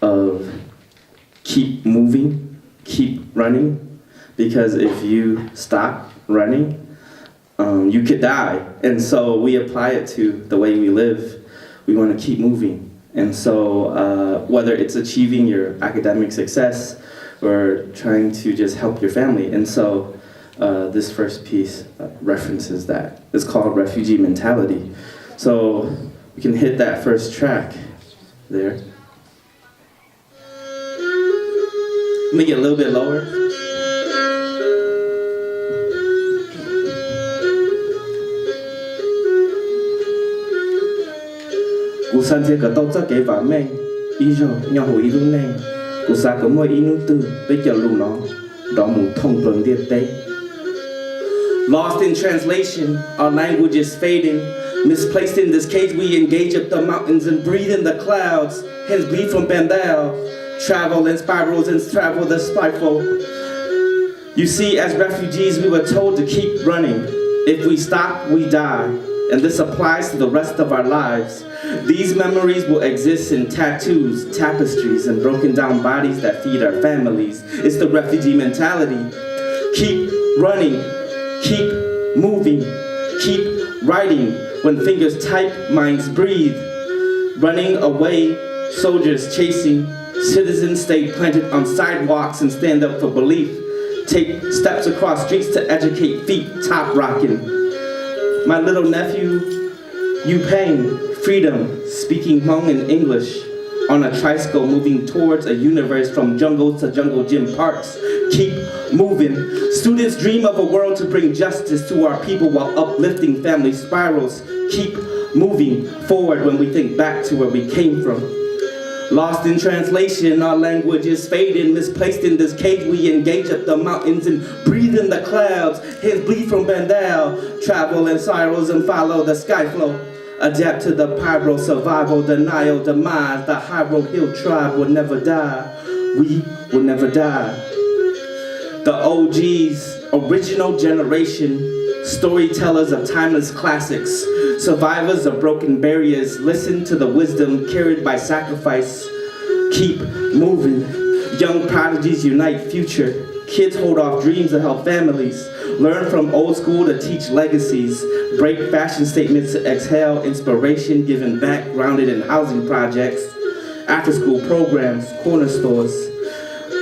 of keep moving, keep running, because if you stop running, you could die. And so we apply it to the way we live. We want to keep moving. And so whether it's achieving your academic success or trying to just help your family. And so this first piece references that. It's called Refugee Mentality. So we can hit that first track there. Make it a little bit lower. Kusante ka tau ke va meng, ijo nya ho ilu neng. Kusaka mo inu tu pe kya lu no, do mu thong plong dia te. Lost in translation, our language is fading. Misplaced in this cage, we engage up the mountains and breathe in the clouds. Hence bleed from Bandal, travel in spirals and travel the spiteful. You see, as refugees, we were told to keep running. If we stop, we die. And this applies to the rest of our lives. These memories will exist in tattoos, tapestries, and broken down bodies that feed our families. It's the refugee mentality. Keep running, keep moving, keep writing. When fingers type, minds breathe. Running away, soldiers chasing. Citizens stay planted on sidewalks and stand up for belief. Take steps across streets to educate feet, top rocking. My little nephew, Yupeng, freedom, speaking Hmong in English, on a tricycle moving towards a universe from jungles to jungle gym parks. Keep moving. Students dream of a world to bring justice to our people while uplifting family spirals. Keep moving forward when we think back to where we came from. Lost in translation, our language is fading. Misplaced in this cage, we engage up the mountains and breathe in the clouds. Hence bleed from Bandal, travel in spirals and follow the sky flow. Adapt to the pyro, survival, denial, demise. The high road hill tribe will never die. We will never die. The OGs, original generation, storytellers of timeless classics, survivors of broken barriers, listen to the wisdom carried by sacrifice. Keep moving. Young prodigies unite future. Kids hold off dreams to help families. Learn from old school to teach legacies. Break fashion statements to exhale inspiration, giving back, grounded in housing projects, after-school programs, corner stores.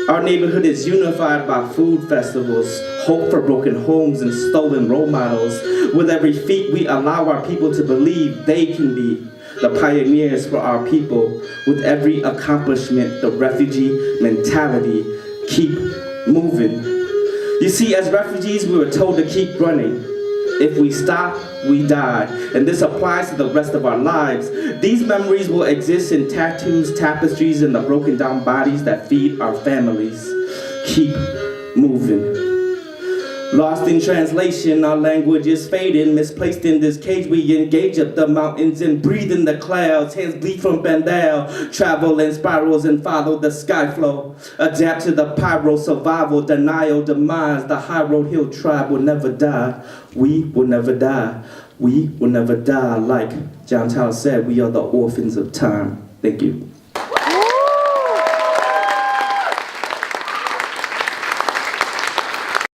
Our neighborhood is unified by food festivals, hope for broken homes and stolen role models. With every feat, we allow our people to believe they can be the pioneers for our people. With every accomplishment, the refugee mentality, keep moving. You see, as refugees, we were told to keep running. If we stop, we die. And this applies to the rest of our lives. These memories will exist in tattoos, tapestries, and the broken down bodies that feed our families. Keep moving. Lost in translation, our language is fading. Misplaced in this cage, we engage up the mountains and breathe in the clouds. Hands bleed from Bandal, travel in spirals and follow the sky flow. Adapt to the pyro, survival, denial, demise. The high road hill tribe will never die. We will never die. We will never die. Like John Tyler said, we are the orphans of time. Thank you.